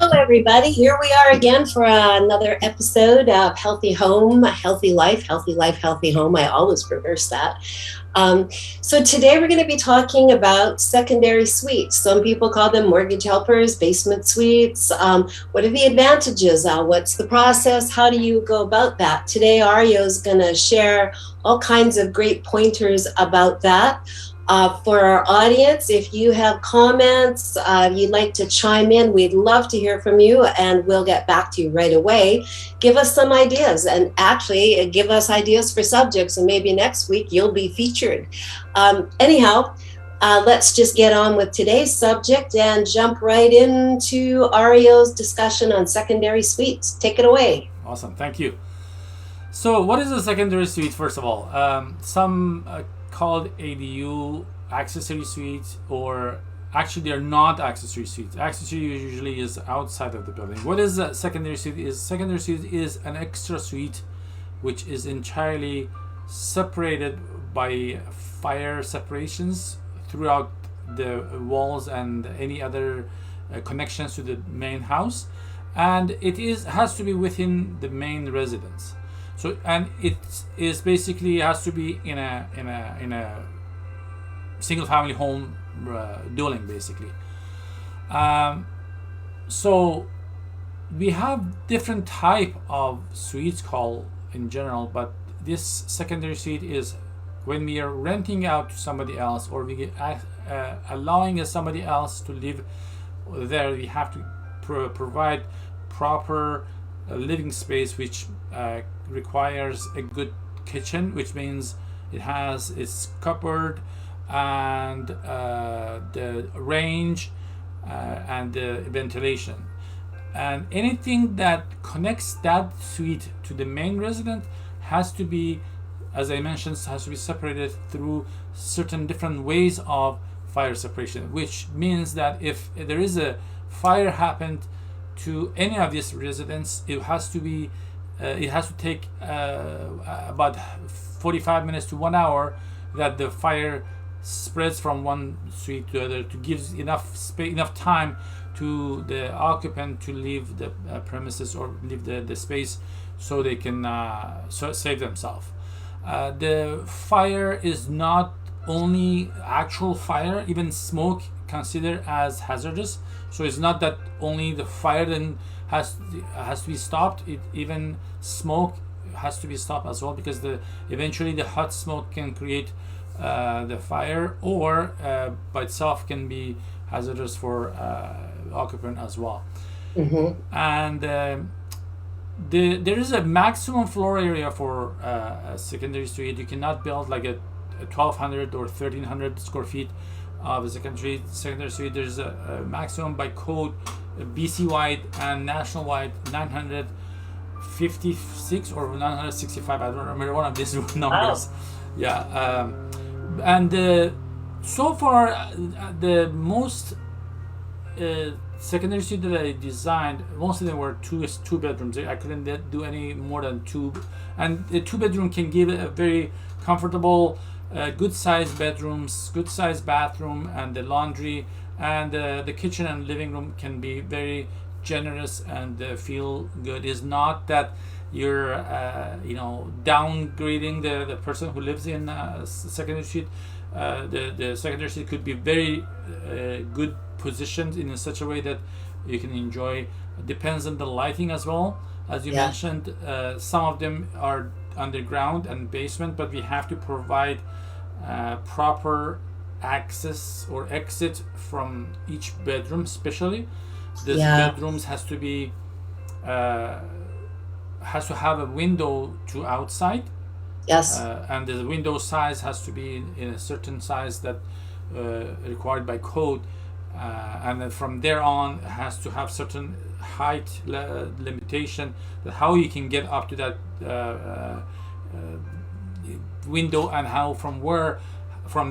Hello, everybody. Here we are again for another episode of Healthy Home, Healthy Life, Healthy Life, Healthy Home. I always reverse that. Um, so, today we're going to be talking about secondary suites. Some people call them mortgage helpers, basement suites. What are the advantages? What's the process? How do you go about that? Today, Ario is going to share all kinds of great pointers about that. For our audience, if you have comments, you'd like to chime in, we'd love to hear from you and we'll get back to you right away. Give us some ideas and actually give us ideas for subjects, and maybe next week you'll be featured. Anyhow, let's just get on with today's subject and jump right into Ario's discussion on secondary suites. Take it away. Awesome, thank you. So, what is a secondary suite? First of all, some called ADU accessory suites, or actually they're not accessory suites. Accessory usually is outside of the building. What is a secondary suite? Secondary suite is an extra suite, which is entirely separated by fire separations throughout the walls and any other connections to the main house, and it is has to be within the main residence. So, and it is basically has to be in a single family home dwelling basically. Um, so we have different type of suites called in general, but this secondary suite is when we are renting out to somebody else, or we allowing somebody else to live there. We have to provide proper living space, which requires a good kitchen, which means it has its cupboard and the range and the ventilation, and anything that connects that suite to the main resident has to be, as I mentioned, has to be separated through certain different ways of fire separation, which means that if there is a fire happened to any of these residents, it has to take about 45 minutes to 1 hour that the fire spreads from one suite to the other, to give enough time to the occupant to leave the premises or leave the space, so they can save themselves. The fire is not only actual fire, even smoke considered as hazardous. So it's not that only the fire then has to be stopped. It even smoke has to be stopped as well, because the eventually the hot smoke can create the fire, or by itself can be hazardous for occupant as well. Mm-hmm. And there is a maximum floor area for a secondary suite. You cannot build like a 1200 or 1300 square feet of a secondary suite. There's a maximum by code, BC wide and national wide, 956 or 965. I don't remember one of these numbers. Wow. Yeah, and so far the most secondary suite that I designed, most of them were two bedrooms. I couldn't do any more than two, and the two bedroom can give a very comfortable, good sized bedrooms, good sized bathroom, and the laundry, and the kitchen and living room can be very generous and feel good. It's not that you're downgrading the person who lives in secondary suite. The secondary suite could be very good positioned in such a way that you can enjoy. Depends on the lighting as well, as you Yeah. mentioned. Some of them are underground and basement, but we have to provide proper access or exit from each bedroom. Especially this Yeah. bedrooms uh, has to have a window to outside, Yes. and the window size has to be in a certain size that required by code, and then from there on has to have certain height limitation, that how you can get up to that window, and how from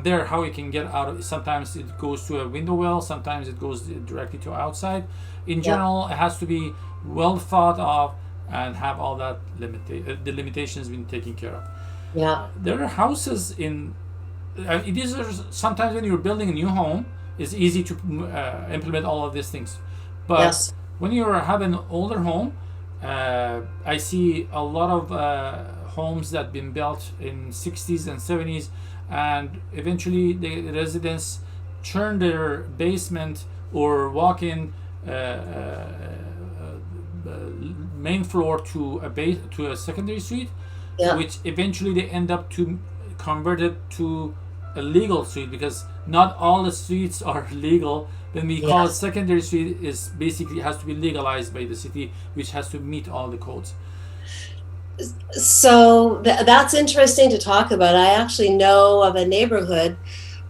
there how you can get out of. Sometimes it goes to a window well, sometimes it goes directly to outside. In Yeah. general, it has to be well thought of and have all that the limitations been taken care of. Yeah. There are houses in it is sometimes when you're building a new home, it's easy to implement all of these things, But Yes. when you have an older home, I see a lot of homes that been built in 60s and 70s, and eventually the residents turn their basement or walk-in main floor to a base to a secondary suite, Yeah. which eventually they end up to convert it to a legal suite, because not all the suites are legal. When we call it Yes. secondary suite, is basically has to be legalized by the city, which has to meet all the codes. So that's interesting to talk about. I actually know of a neighborhood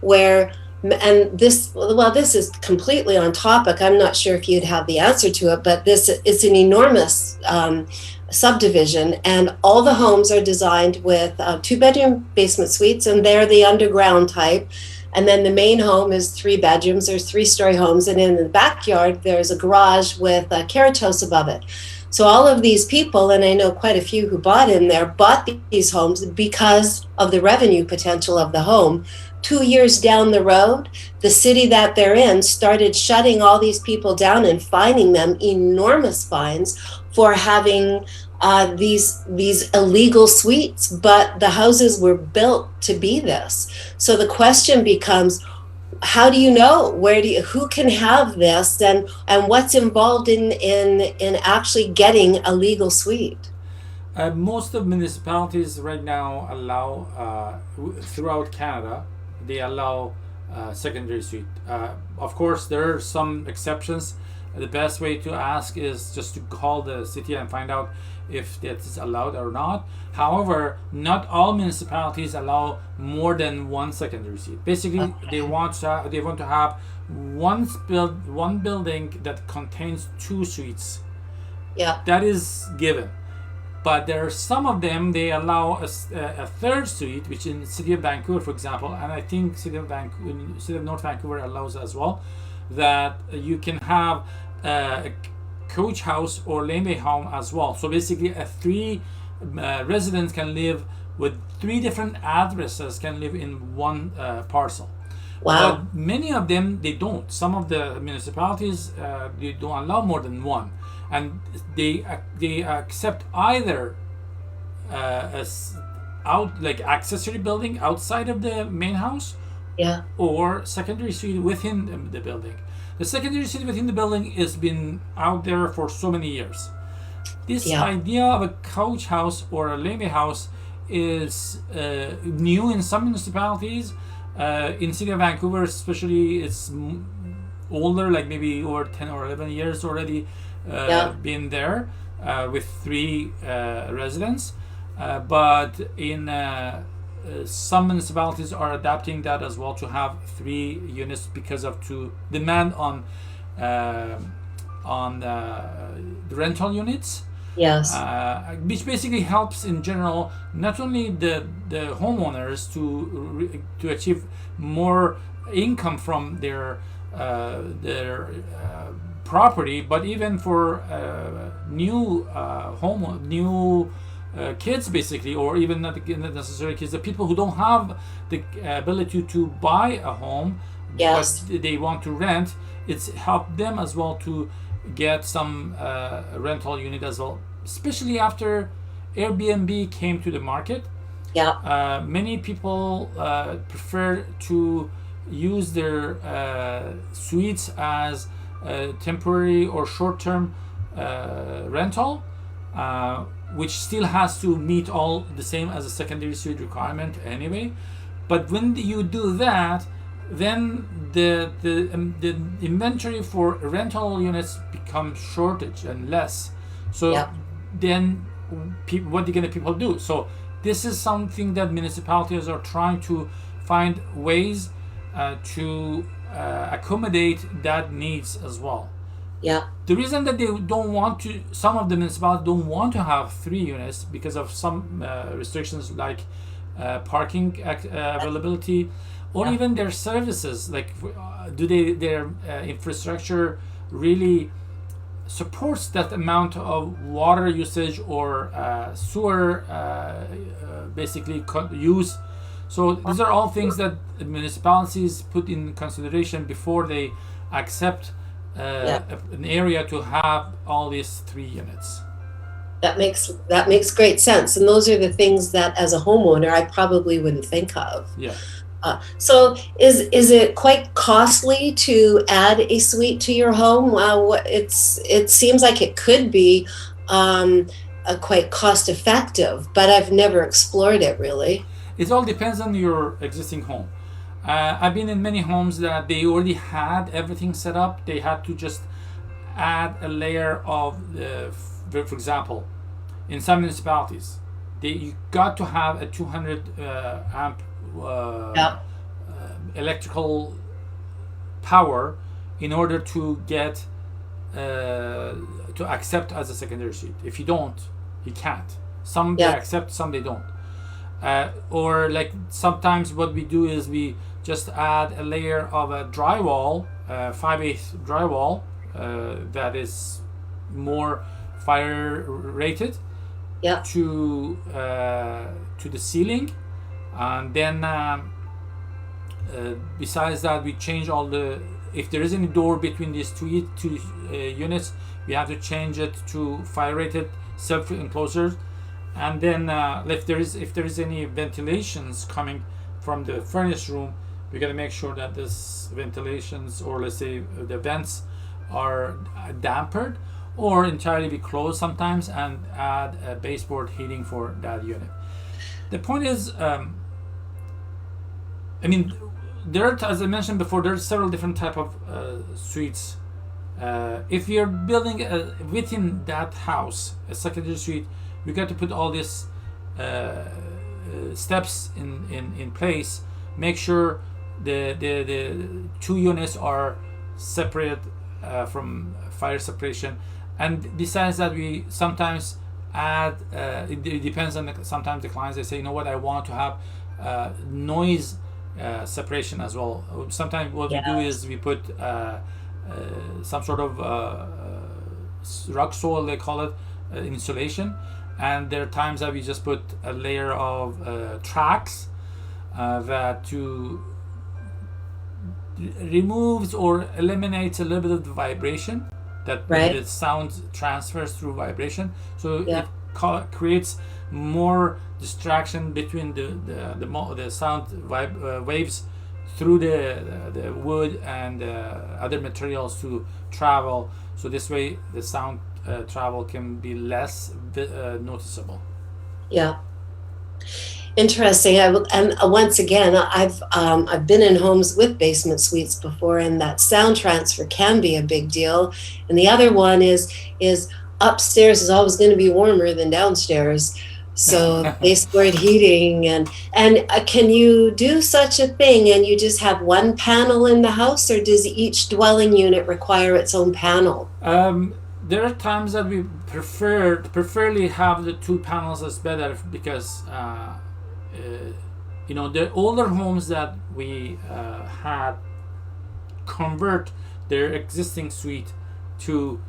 where, and this, well, this is completely on topic. I'm not sure if you'd have the answer to it, but this it's an enormous subdivision, and all the homes are designed with two-bedroom basement suites, and they're the underground type. And then the main home is three bedrooms. There's three-story homes, and in the backyard there's a garage with a carriage house above it. So all of these people, and I know quite a few who bought in there, bought these homes because of the revenue potential of the home. 2 years down the road, the city that they're in started shutting all these people down and fining them enormous fines for having these illegal suites. But the houses were built to be this. So the question becomes, how do you know, who can have this, and what's involved in actually getting a legal suite? Most of municipalities right now allow throughout Canada, they allow secondary suite. Of course, there are some exceptions. The best way to ask is just to call the city and find out if that's allowed or not. However, not all municipalities allow more than one secondary suite. Basically, they want to have one building that contains two suites. Yeah. That is given. But there are some of them, they allow a third suite, which in the city of Vancouver, for example, and I think city of North Vancouver allows as well, that you can have a coach house or laneway home as well. So basically, a three residents can live with three different addresses, can live in one parcel. Wow. But many of them, they don't. Some of the municipalities, they don't allow more than one, and they accept either out like accessory building outside of the main house, Yeah. or secondary suite within the building. The secondary suite within the building has been out there for so many years. This Yeah. idea of a couch house or a laneway house is new in some municipalities. In city of Vancouver, especially, it's older, like maybe over 10 or 11 years already been there with three residents. But in some municipalities are adapting that as well to have three units because of to demand on the rental units. Yes. Which basically helps in general not only the homeowners to achieve more income from their property, but even for new new kids basically, or even not necessarily kids, the people who don't have the ability to buy a home, Yes. but they want to rent. It's helped them as well to get some rental unit as well, especially after Airbnb came to the market. Yeah. Many people prefer to use their suites as temporary or short-term rental, which still has to meet all the same as a secondary suite requirement anyway. But when you do that, then the inventory for rental units becomes shortage and less. So Yeah. then what are gonna people do? So this is something that municipalities are trying to find ways to accommodate that needs as well. Yeah. The reason that they don't want to, some of the municipalities don't want to have three units because of some restrictions like parking availability, or Yeah. even their services. Like, do their infrastructure really supports that amount of water usage or sewer basically use? So these are all things that municipalities put in consideration before they accept Yeah. an area to have all these 3 units. That makes great sense. And those are the things that as a homeowner I probably wouldn't think of. Yeah. So is it quite costly to add a suite to your home? It seems like it could be quite cost effective, but I've never explored it really. It all depends on your existing home. I've been in many homes that they already had everything set up. They had to just add a layer of, for example, in some municipalities, you got to have a 200 amp Yeah. electrical power in order to get to accept as a secondary suite. If you don't, you can't. Some they Yeah. accept, some they don't. Or like sometimes what we do is we just add a layer of a drywall, 5/8 drywall, that is more fire rated Yeah. to the ceiling, and then besides that we change all the, if there is any door between these two units, we have to change it to fire rated self enclosures. And then if there is any ventilations coming from the furnace room, we got to make sure that this ventilations, or let's say the vents, are dampened or entirely be closed sometimes, and add a baseboard heating for that unit. The point is, I mean, as I mentioned before, there are several different type of suites. If you're building within that house a secondary suite, you got to put all these steps in place. Make sure the 2 units are separate from fire separation. And besides that, we sometimes add, it depends on sometimes the clients, they say, you know what, I want to have noise separation as well. Sometimes what we do is we put some sort of rock soil, they call it, insulation. And there are times that we just put a layer of tracks that to removes or eliminates a little bit of the vibration that the sound transfers through vibration. So it creates more distraction between the sound waves through the wood and other materials to travel. So this way the sound travel can be less noticeable. Yeah. Interesting. And once again, I've been in homes with basement suites before, and that sound transfer can be a big deal. And the other one is upstairs is always going to be warmer than downstairs, so baseboard heating. And can you do such a thing? And you just have one panel in the house, or does each dwelling unit require its own panel? There are times that we preferably have the 2 panels is better, because the older homes that we had convert their existing suite to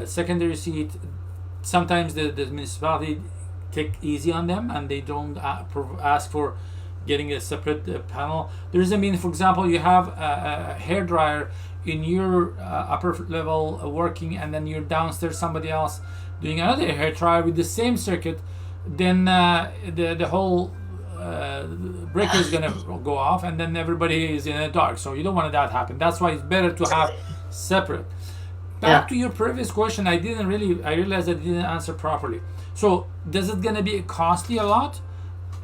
secondary suite. Sometimes the municipality take easy on them, and they don't ask for getting a separate panel. There is, for example, you have a hair dryer in your upper level working, and then you're downstairs somebody else doing another hair dryer with the same circuit, then the whole breaker is gonna go off, and then everybody is in the dark. So you don't want that to happen. That's why it's better to have separate. Back to your previous question, I realized I didn't answer properly. So does it gonna be costly a lot?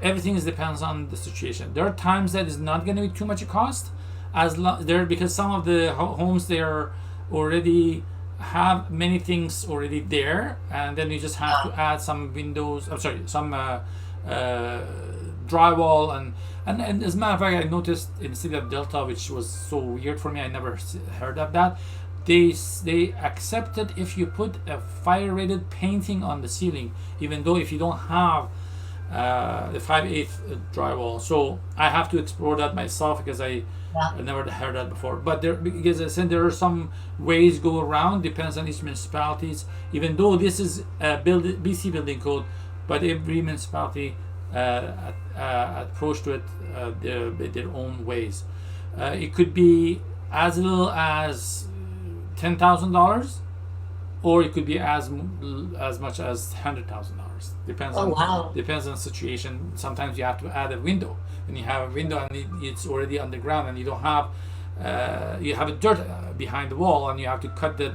Everything depends on the situation. There are times that it's not gonna be too much a cost, because some of the homes, they are already have many things already there, and then you just have to add some windows. I'm sorry, some drywall, and as a matter of fact, I noticed in the city of Delta, which was so weird for me, I never heard of that. They accepted if you put a fire rated painting on the ceiling, even though if you don't have the 5/8 drywall. So I have to explore that myself, because I never heard that before. But because I said there are some ways go around, depends on each municipalities. Even though this is a BC building code, but every municipality approach to it their own ways. It could be as little as $10,000, or it could be as much as $100,000. Oh, wow. Depends on the situation. Sometimes you have to add a window. When you have a window and it's already underground, and you don't have you have a dirt behind the wall, and you have to cut the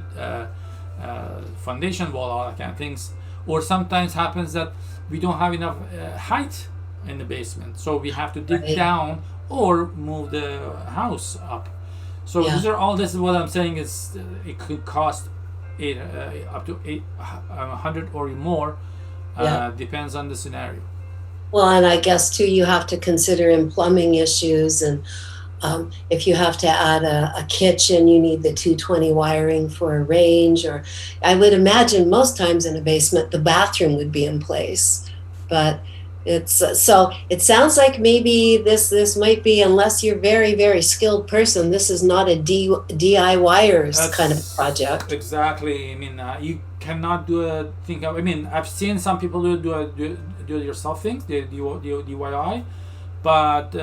foundation wall, all that kind of things. Or sometimes happens that we don't have enough height in the basement, so we have to dig Right. down or move the house up. So Yeah. these are all. This is what I'm saying is it could cost up to 100 or more. Yeah. Depends on the scenario. Well, and I guess too, you have to consider in plumbing issues, and if you have to add a kitchen, you need the 220 wiring for a range. Or I would imagine most times in a basement, the bathroom would be in place. But it's so it sounds like maybe this might be, unless you're very skilled person, this is not a DIYers kind of project. Exactly. I mean, you cannot do a thing. I mean, I've seen some people do it yourself things, the DIY, but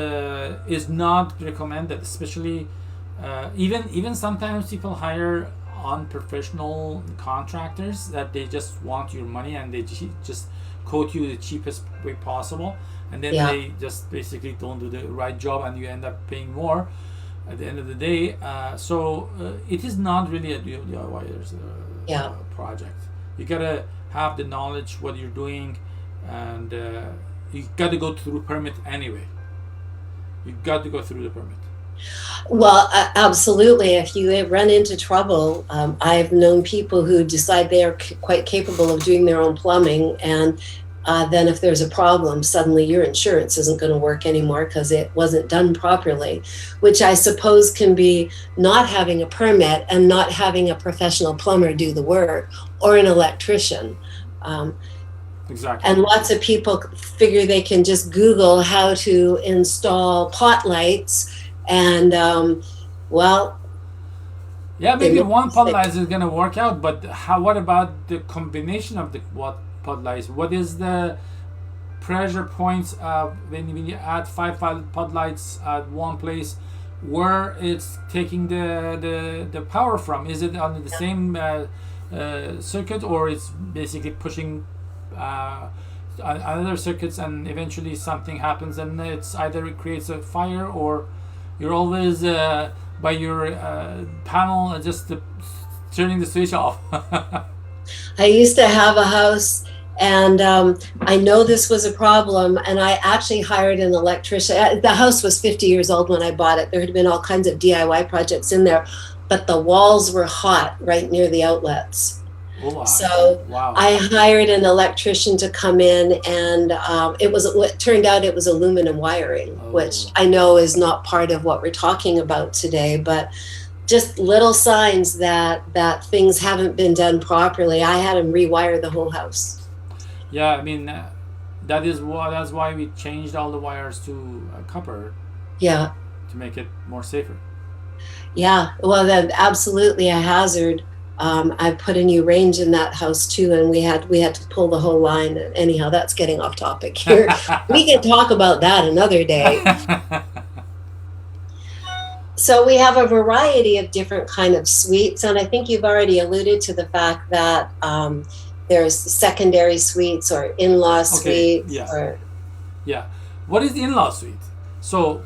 is not recommended. Especially, even sometimes people hire unprofessional contractors that they just want your money, and they just quote you the cheapest way possible, and then Yeah. they just basically don't do the right job, and you end up paying more at the end of the day. So it is not really a DIYer's Yeah. project. You gotta have the knowledge what you're doing, and you gotta go through permit anyway. You got to go through the permit. Well, absolutely. If you run into trouble, I've known people who decide they are quite capable of doing their own plumbing, and then if there's a problem, suddenly your insurance isn't going to work anymore because it wasn't done properly, which I suppose can be not having a permit and not having a professional plumber do the work, or an electrician. Um, Exactly. and lots of people figure they can just Google how to install pot lights, and well, Yeah, they maybe make one pod mistakes. light is gonna work out, but how? What about the combination of the what pod lights? What is the pressure points when you add five pod lights at one place? Where it's taking the power from? Is it on the same circuit, or it's basically pushing other circuits, and eventually something happens, and it's either it creates a fire, or you're always by your panel just turning the switch off. I used to have a house, and I know this was a problem, and I actually hired an electrician. The house was 50 years old when I bought it. There had been all kinds of DIY projects in there, but the walls were hot right near the outlets. Oh, wow. So Wow. I hired an electrician to come in, and it turned out it was aluminum wiring, which Oh. I know is not part of what we're talking about today, but just little signs that things haven't been done properly. I had him rewire the whole house. Yeah, I mean that's why we changed all the wires to copper Yeah, to make it more safer. yeah. Well, then absolutely a hazard. I put a new range in that house too, and we had to pull the whole line. Anyhow, that's getting off topic here. We can talk about that another day. So we have a variety of different kind of suites, and I think you've already alluded to the fact that there's secondary suites or in-law suites. Yeah. Or Yeah. What is the in-law suite? So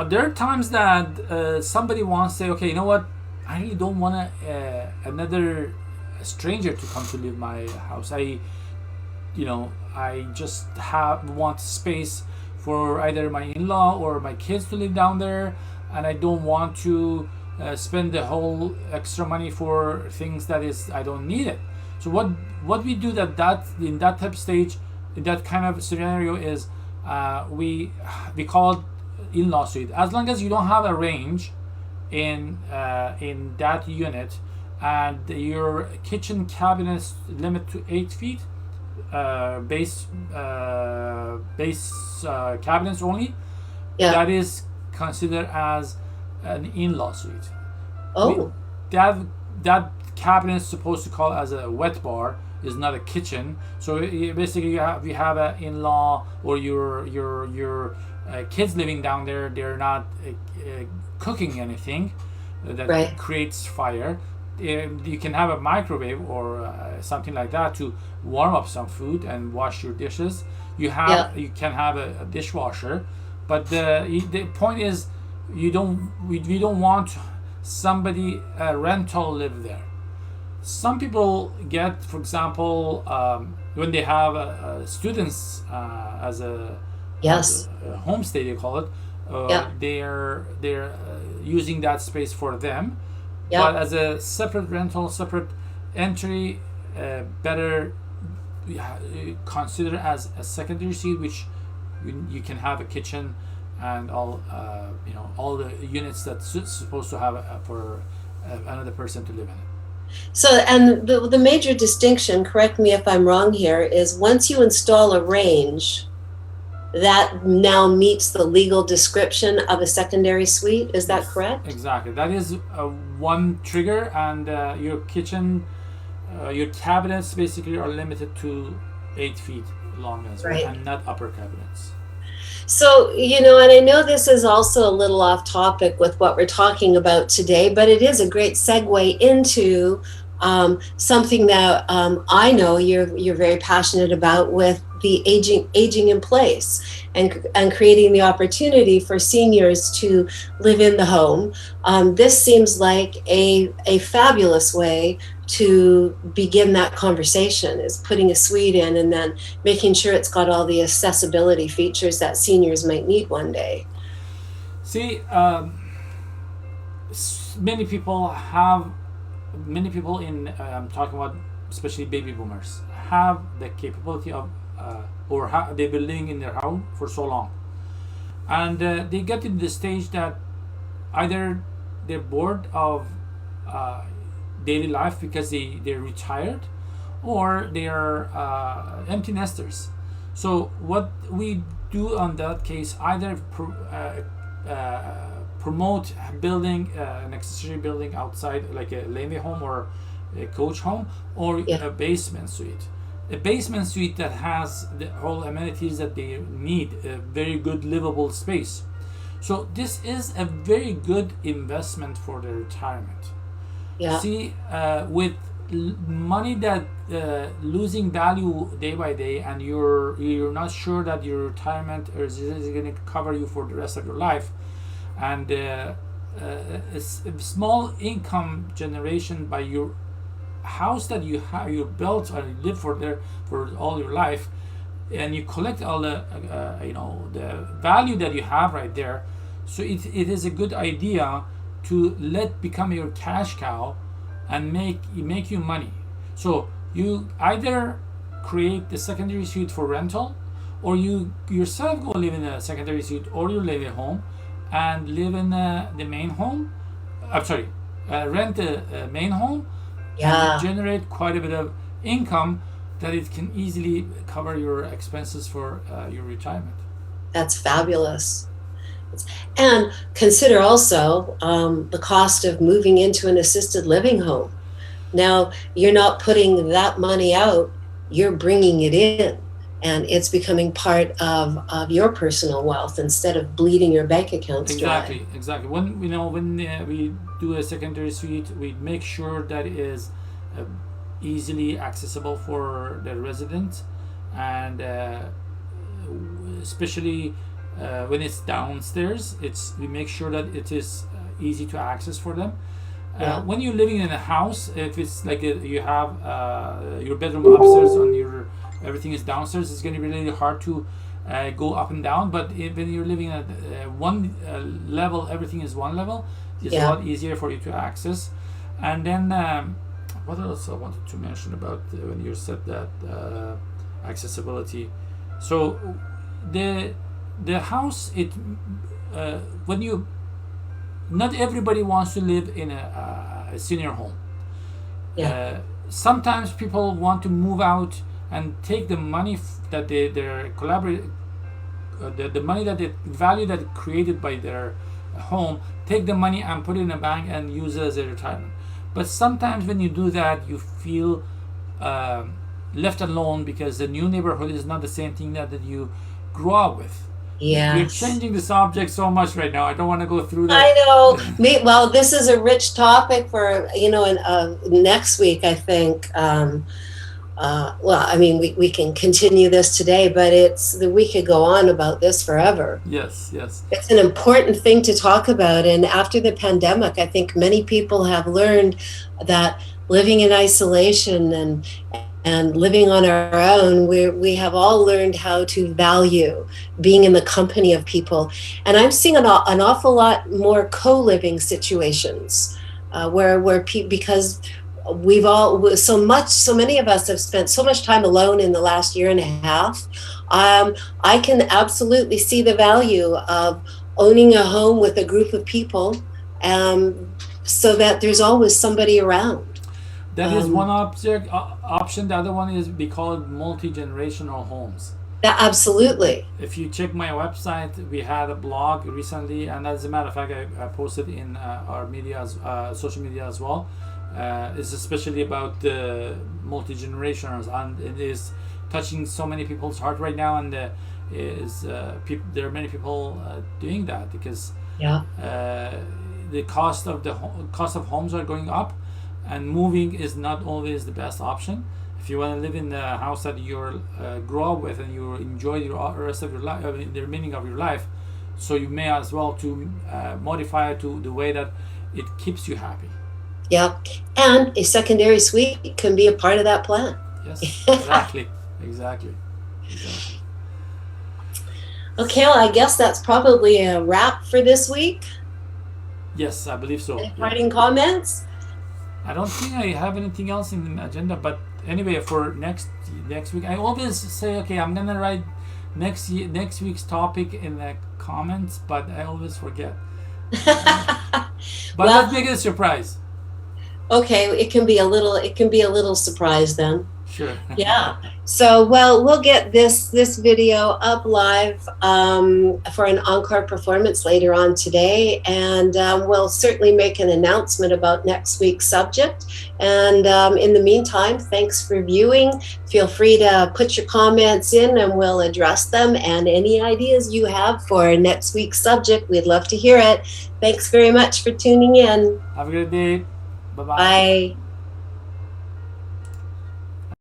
there are times that somebody wants to say, okay, you know what? I really don't want another stranger to come to live my house. I just want space for either my in-law or my kids to live down there, and I don't want to spend the whole extra money for things I don't need it. So what we do that in that type of stage, in that kind of scenario is we call it in-law suite. As long as you don't have a range in that unit, and your kitchen cabinets limit to 8 feet, base cabinets only, yeah. that is considered as an in-law suite. Oh, That cabinet is supposed to call as a wet bar, is not a kitchen. So basically you have an in-law, or your kids living down there. They're not cooking anything that right. creates fire. you can have a microwave or something like that to warm up some food and wash your dishes. Yeah. You can have a dishwasher, but the point is we don't want somebody rental live there. Some people get, for example, when they have students as Yes. a homestay, they call it. Yeah. They're using that space for them, but Yeah. as a separate rental, separate entry, better consider as a secondary suite, which you can have a kitchen and all all the units that's supposed to have for another person to live in it. So, and the major distinction, correct me if I'm wrong here, is once you install a range, that now meets the legal description of a secondary suite. Is that Yes, correct? exactly. That is one trigger, and your kitchen, your cabinets basically are limited to 8 feet long as well, Right. and not upper cabinets. So, and I know this is also a little off topic with what we're talking about today, but it is a great segue into something that I know you're very passionate about with the aging in place and creating the opportunity for seniors to live in the home. This seems like a fabulous way to begin that conversation, is putting a suite in and then making sure it's got all the accessibility features that seniors might need one day. See, many people have, many people in, I'm talking about especially baby boomers, have the capability of, they've been living in their home for so long. And they get to the stage that either they're bored of uh, daily life because they're retired, or they are empty nesters. So what we do on that case, either promote building an accessory building outside, like a laneway home or a coach home, or Yeah. a basement suite. A basement suite that has the whole amenities that they need, a very good livable space. So this is a very good investment for their retirement. Yeah. See, with money that losing value day by day, and you're not sure that your retirement is going to cover you for the rest of your life, and a small income generation by your house that you built and you live for there for all your life, and you collect all the the value that you have right there. So it is a good idea to let become your cash cow and make you money. So you either create the secondary suite for rental, or you yourself go live in a secondary suite, or you live at home and live in the main home. I'm sorry, rent the main home, and Yeah. generate quite a bit of income that it can easily cover your expenses for your retirement. That's fabulous. And consider also the cost of moving into an assisted living home. Now, you're not putting that money out, you're bringing it in, and it's becoming part of your personal wealth instead of bleeding your bank accounts dry. Exactly. When we do a secondary suite, we make sure that it is uh, easily accessible for the resident, and especially when it's downstairs, we make sure that it is easy to access for them. Yeah. When you're living in a house, if it's like you have your bedroom upstairs and your everything is downstairs, it's going to be really hard to go up and down. But when you're living at one level, everything is one level, it's a Yeah. lot easier for you to access. And then what else I wanted to mention about when you said that accessibility. So the house, when you, not everybody wants to live in a senior home. Yeah. Sometimes people want to move out and take the money that their collaborate, the money that the value that created by their home, take the money and put it in a bank and use it as a retirement. But sometimes when you do that, you feel left alone because the new neighborhood is not the same thing that you grew up with. You're Yes. changing the subject so much right now. I don't want to go through that. I know. Well, this is a rich topic for, in, next week, I think. Well, I mean, we can continue this today, but we could go on about this forever. Yes, yes. It's an important thing to talk about. And after the pandemic, I think many people have learned that living in isolation and living on our own, we have all learned how to value being in the company of people. And I'm seeing an awful lot more co-living situations because so many of us have spent so much time alone in the last year and a half. I can absolutely see the value of owning a home with a group of people, so that there's always somebody around. That is one option. The other one is we call it multi-generational homes. Absolutely. If you check my website, we had a blog recently, and as a matter of fact, I posted in our social media as well. It's especially about the multi-generationals, and it is touching so many people's heart right now, and there are many people doing that because Yeah. the cost of homes are going up, and moving is not always the best option. If you want to live in the house that you grow up with and you enjoy the rest of your life, the remaining of your life, so you may as well to modify it to the way that it keeps you happy. Yeah. And a secondary suite can be a part of that plan. Yes, exactly. Exactly. Okay, well, I guess that's probably a wrap for this week. Yes, I believe so. Any parting comments? I don't think I have anything else in the agenda, but anyway, for next week, I always say, okay, I'm gonna write next week's topic in the comments, but I always forget. But Well, let's make it a surprise. okay, it can be a little surprise then. Sure. Yeah. So, well, we'll get this video up live for an encore performance later on today, and we'll certainly make an announcement about next week's subject. And in the meantime, thanks for viewing. Feel free to put your comments in, and we'll address them. And any ideas you have for next week's subject, we'd love to hear it. Thanks very much for tuning in. Have a good day. Bye-bye. Bye.